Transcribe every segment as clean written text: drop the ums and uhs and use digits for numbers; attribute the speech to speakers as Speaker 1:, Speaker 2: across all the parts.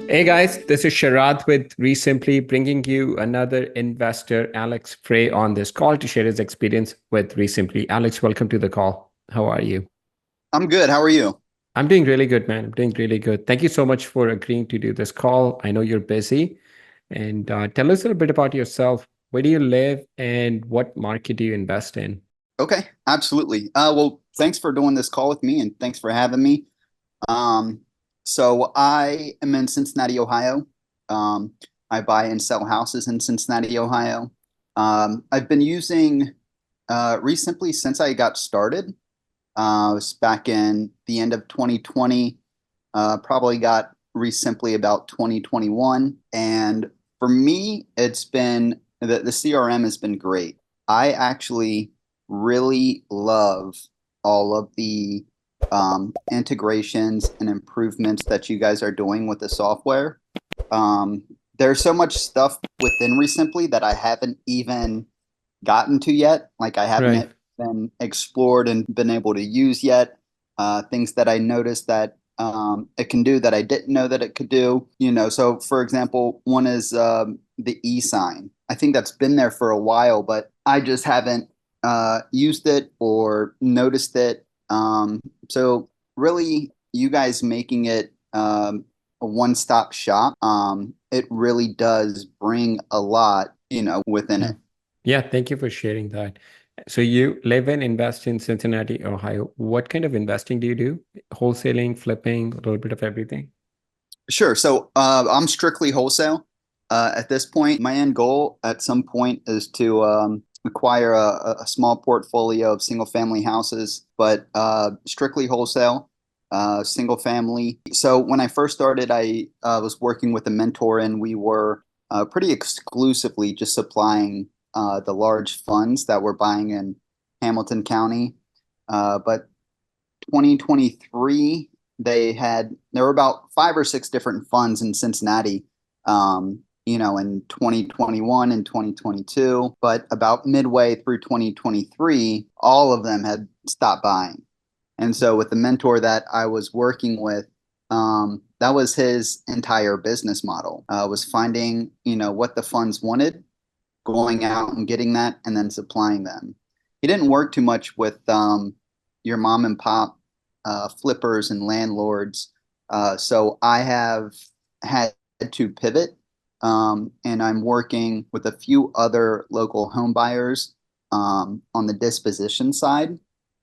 Speaker 1: Hey guys, this is Sharad with REsimpli, bringing you another investor, Alex Frey, on this call to share his experience with REsimpli. Alex, welcome to the call. How are you?
Speaker 2: I'm good. How are you?
Speaker 1: I'm doing really good, man. I'm doing really good. Thank you so much for agreeing to do this call. I know you're busy. And tell us a little bit about yourself. Where do you live and what market do you invest in?
Speaker 2: Okay, absolutely. Well, thanks for doing this call with me and thanks for having me. Um, so I am in Cincinnati, Ohio. Um, I buy and sell houses in Cincinnati, Ohio. I've been using REsimpli since I got started. It was back in the end of 2020. Probably got REsimpli about 2021. And for me, it's been the CRM has been great. I actually really love all of the integrations and improvements that you guys are doing with the software. Um, there's so much stuff within REsimpli that I haven't even gotten to yet. Like I
Speaker 1: Right.
Speaker 2: haven't been explored and been able to use yet. Things that I noticed that it can do that I didn't know that it could do. So for example, one is the e-sign. I think that's been there for a while, but I just haven't used it or noticed it. So really, you guys making it a one-stop shop, it really does bring a lot, within
Speaker 1: Yeah.
Speaker 2: it.
Speaker 1: Yeah, thank you for sharing that. So you live and invest in Cincinnati, Ohio. What kind of investing do you do? Wholesaling, flipping, a little bit of everything?
Speaker 2: Sure. So I'm strictly wholesale at this point. My end goal at some point is to acquire a small portfolio of single family houses, but strictly wholesale, single family. So when I first started, I was working with a mentor, and we were pretty exclusively just supplying the large funds that were buying in Hamilton County. But 2023, there were about five or six different funds in Cincinnati, in 2021 and 2022. But about midway through 2023, all of them had stopped buying. And so with the mentor that I was working with, that was his entire business model, was finding, what the funds wanted, going out and getting that, and then supplying them. He didn't work too much with your mom and pop flippers and landlords. So I have had to pivot, and I'm working with a few other local home buyers on the disposition side.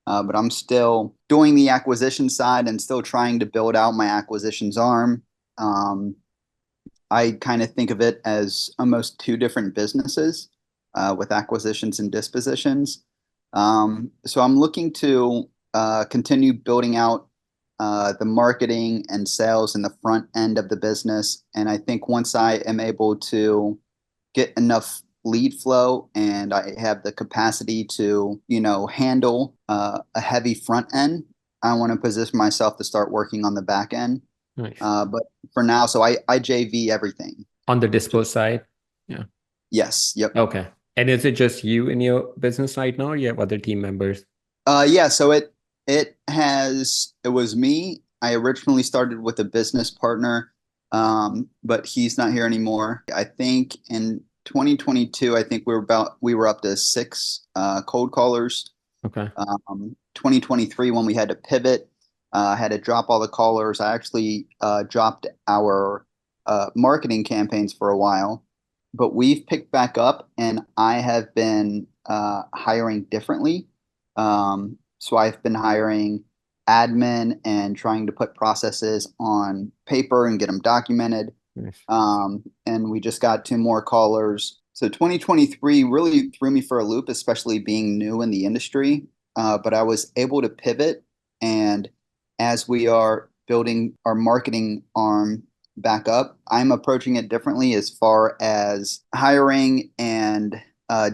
Speaker 2: But I'm still doing the acquisition side and still trying to build out my acquisitions arm. Um, I kind of think of it as almost two different businesses with acquisitions and dispositions. So I'm looking to continue building out the marketing and sales in the front end of the business. And I think once I am able to get enough lead flow and I have the capacity to, handle a heavy front end, I want to position myself to start working on the back end.
Speaker 1: Nice.
Speaker 2: But for now, so I JV everything.
Speaker 1: On the
Speaker 2: Just,
Speaker 1: dispose side? Yeah.
Speaker 2: yes, yep.
Speaker 1: Okay. And is it just you in your business right now, or you have other team members?
Speaker 2: Yeah, so it was me. I originally started with a business partner, but he's not here anymore. I think in 2022, I think we were up to six cold callers.
Speaker 1: Okay.
Speaker 2: 2023, when we had to pivot, had to drop all the callers. I actually dropped our marketing campaigns for a while, but we've picked back up, and I have been hiring differently. So I've been hiring admin and trying to put processes on paper and get them documented.
Speaker 1: Nice.
Speaker 2: And we just got two more callers. So 2023 really threw me for a loop, especially being new in the industry. But I was able to pivot. And as we are building our marketing arm back up, I'm approaching it differently as far as hiring and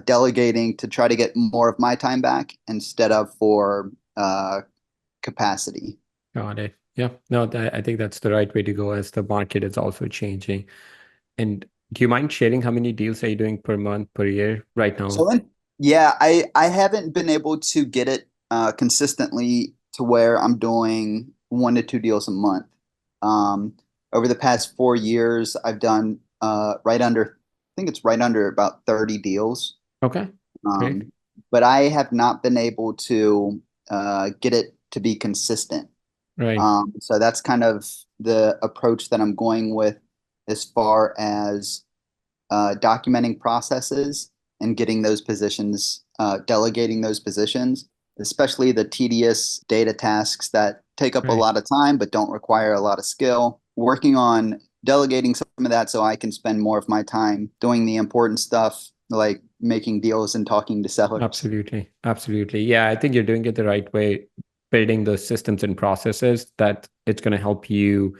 Speaker 2: delegating to try to get more of my time back instead of for capacity.
Speaker 1: Got it. Yeah. No, I think that's the right way to go as the market is also changing. And do you mind sharing how many deals are you doing per month, per year right now?
Speaker 2: So in, yeah, I haven't been able to get it consistently to where I'm doing one to two deals a month. Um, over the past 4 years, I've done right under, I think it's right under about 30 deals.
Speaker 1: Okay, great.
Speaker 2: Um, but I have not been able to get it to be consistent.
Speaker 1: Right,
Speaker 2: So that's kind of the approach that I'm going with as far as documenting processes and getting those positions, delegating those positions, especially the tedious data tasks that take up a
Speaker 1: right.
Speaker 2: lot of time but don't require a lot of skill. Working on delegating some of that so I can spend more of my time doing the important stuff like making deals and talking to sellers.
Speaker 1: Absolutely. Absolutely. Yeah, I think you're doing it the right way, building the systems and processes that it's going to help you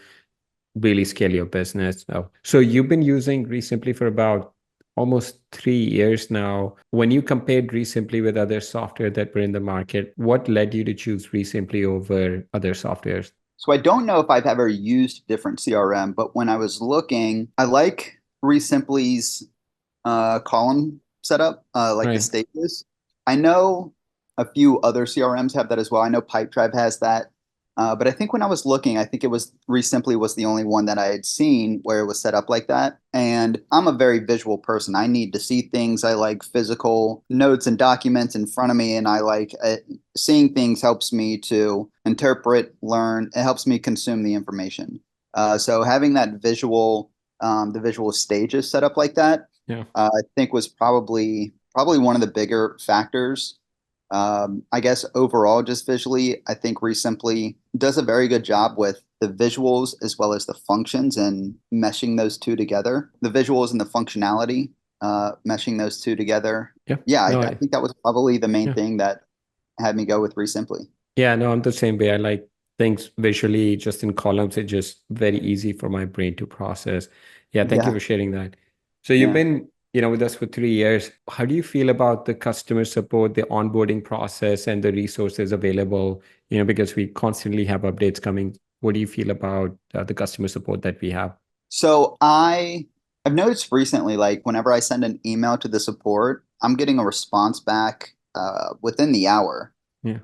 Speaker 1: really scale your business. So you've been using ReSimpli for about almost 3 years now. When you compared ReSimpli with other software that were in the market, what led you to choose ReSimpli over other softwares?
Speaker 2: So I don't know if I've ever used different CRM, but when I was looking, I like ReSimpli's column setup, like the
Speaker 1: Right.
Speaker 2: stages. I know a few other CRMs have that as well. I know Pipedrive has that. But I think when I was looking, I think it was ReSimpli was the only one that I had seen where it was set up like that. And I'm a very visual person. I need to see things. I like physical notes and documents in front of me, and I like seeing things helps me to interpret, learn. It helps me consume the information. So having that visual, the visual stages set up like that
Speaker 1: Yeah.
Speaker 2: I think was probably one of the bigger factors. I guess overall, just visually, I think ReSimpli does a very good job with the visuals as well as the functions and meshing those two together. The visuals and the functionality, meshing those two together.
Speaker 1: Yeah.
Speaker 2: Yeah,
Speaker 1: No,
Speaker 2: I think that was probably the main
Speaker 1: yeah.
Speaker 2: thing that had me go with ReSimpli.
Speaker 1: Yeah, no, I'm the same way. I like things visually, just in columns. It's just very easy for my brain to process. Yeah, thank you
Speaker 2: Yeah,
Speaker 1: for sharing that. So you've
Speaker 2: yeah.
Speaker 1: been, with us for 3 years. How do you feel about the customer support, the onboarding process, and the resources available? Because we constantly have updates coming. What do you feel about the customer support that we have?
Speaker 2: So I've noticed recently, like whenever I send an email to the support, I'm getting a response back within the hour.
Speaker 1: Yeah,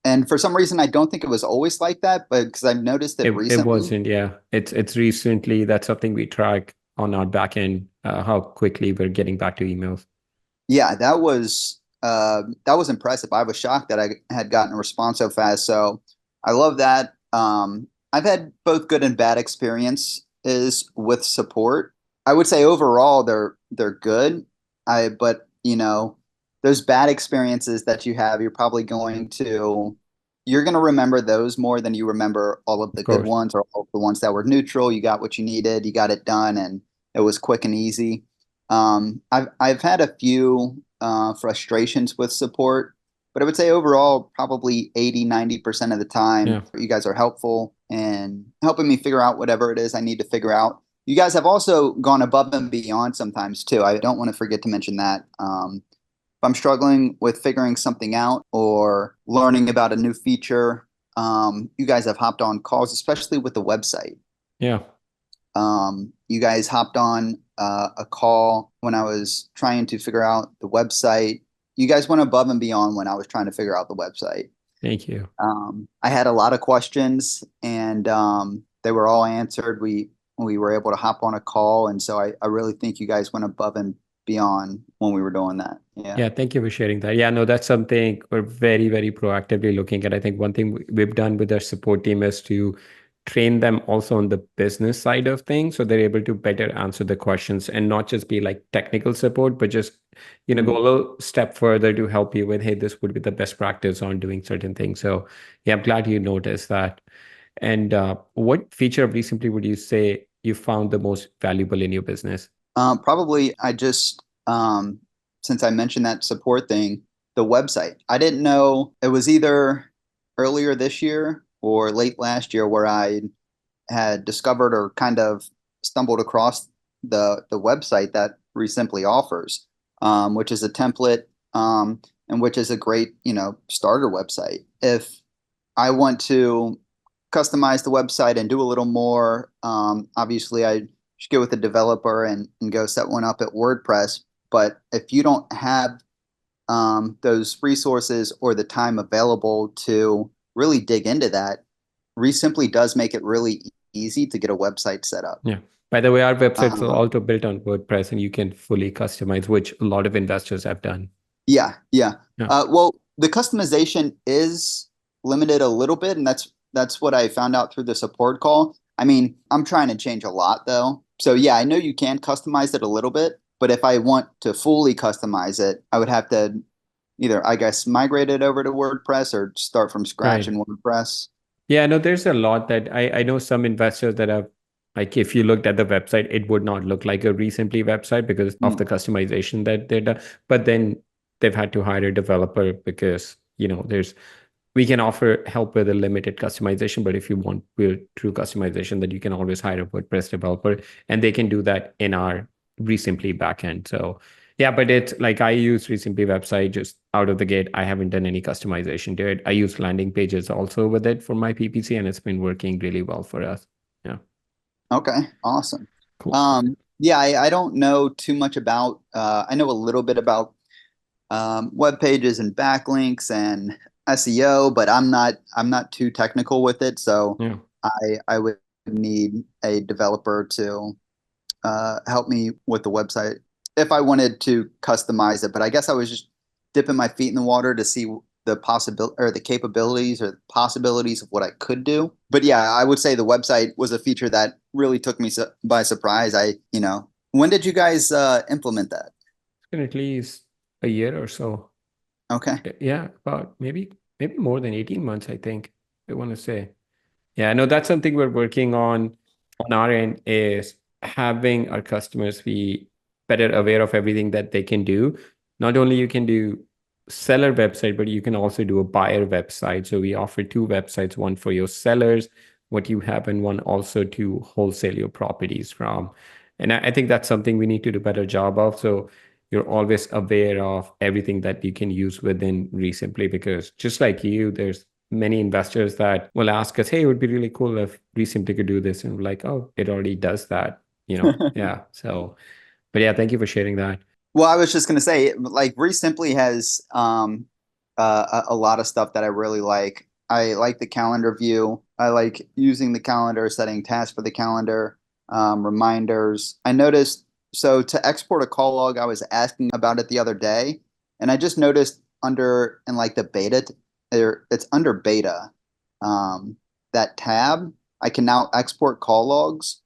Speaker 2: And for some reason, I don't think it was always like that, but because I've noticed it
Speaker 1: it
Speaker 2: recently.
Speaker 1: wasn't. Yeah, it's recently that's something we track on our back end, how quickly we're getting back to emails.
Speaker 2: Yeah, that was impressive. I was shocked that I had gotten a response so fast. So I love that. I've had both good and bad experiences with support. I would say overall they're good. But those bad experiences that you have, you're going to remember those more than you remember all of the
Speaker 1: Of
Speaker 2: good
Speaker 1: course.
Speaker 2: ones or all of the ones that were neutral. You got what you needed, you got it done, and it was quick and easy. I've had a few frustrations with support, but I would say overall, probably 80-90% of the time,
Speaker 1: Yeah.
Speaker 2: you guys are helpful and helping me figure out whatever it is I need to figure out. You guys have also gone above and beyond sometimes too. I don't want to forget to mention that. If I'm struggling with figuring something out or learning about a new feature, you guys have hopped on calls, especially with the website.
Speaker 1: Yeah.
Speaker 2: You guys hopped on a call when I was trying to figure out the website. You guys went above and beyond when I was trying to figure out the website.
Speaker 1: Thank you.
Speaker 2: I had a lot of questions and they were all answered. We were able to hop on a call, and so I really think you guys went above and beyond when we were doing that. Yeah.
Speaker 1: Yeah, thank you for sharing that. Yeah, no, that's something we're very, very proactively looking at. I think one thing we've done with our support team is to train them also on the business side of things so they're able to better answer the questions and not just be like technical support, but just, go a little step further to help you with, hey, this would be the best practice on doing certain things. So yeah, I'm glad you noticed that. And what feature of ReSimpli would you say you found the most valuable in your business?
Speaker 2: Probably since I mentioned that support thing, the website. I didn't know it was either earlier this year or late last year where I had discovered or kind of stumbled across the website that ReSimpli offers, which is a template and which is a great, starter website. If I want to customize the website and do a little more, obviously I should go with a developer and go set one up at WordPress. But if you don't have those resources or the time available to really dig into that, ReSimpli does make it really easy to get a website set up.
Speaker 1: Yeah. By the way, our website's
Speaker 2: Uh,
Speaker 1: also built on WordPress and you can fully customize, which a lot of investors have done.
Speaker 2: yeah, yeah.
Speaker 1: Yeah.
Speaker 2: Well, the customization is limited a little bit, and that's what I found out through the support call. I mean, I'm trying to change a lot though. So yeah, I know you can customize it a little bit, but if I want to fully customize it, I would have to either, I guess, migrate it over to WordPress or start from scratch
Speaker 1: Right.
Speaker 2: in WordPress.
Speaker 1: Yeah, no, there's a lot that I know some investors that have like if you looked at the website, it would not look like a REsimpli website because of
Speaker 2: Mm.
Speaker 1: the customization that they've done. But then they've had to hire a developer because, there's we can offer help with a limited customization, but if you want real true customization, then you can always hire a WordPress developer and they can do that in our REsimpli backend. So yeah, but it's like I use REsimpli website just out of the gate. I haven't done any customization to it. I use landing pages also with it for my PPC, and it's been working really well for us. Yeah,
Speaker 2: Okay, awesome.
Speaker 1: cool.
Speaker 2: Yeah, I don't know too much about, I know a little bit about web pages and backlinks and SEO, but I'm not too technical with it. So
Speaker 1: Yeah.
Speaker 2: I would need a developer to help me with the website if I wanted to customize it. But I guess I was just dipping my feet in the water to see the possibility or the capabilities or possibilities of what I could do. But yeah, I would say the website was a feature that really took me by surprise. When did you guys implement that?
Speaker 1: It's been at least a year or so.
Speaker 2: Okay.
Speaker 1: Yeah, about maybe more than 18 months, I think. I want to say. Yeah, no, that's something we're working on our end is having our customers be better aware of everything that they can do. Not only you can do seller website, but you can also do a buyer website. So we offer two websites, one for your sellers, what you have, and one also to wholesale your properties from. And I think that's something we need to do a better job of. So you're always aware of everything that you can use within REsimpli because just like you, there's many investors that will ask us, hey, it would be really cool if REsimpli could do this. And we're like, oh, it already does that, Yeah. So, but yeah, thank you for sharing that.
Speaker 2: Well, I was just gonna say, like, ReSimpli has a lot of stuff that I really like. I like the calendar view. I like using the calendar, setting tasks for the calendar, reminders. I noticed so to export a call log, I was asking about it the other day, and I just noticed under in like the beta, there it's under beta, that tab. I can now export call logs.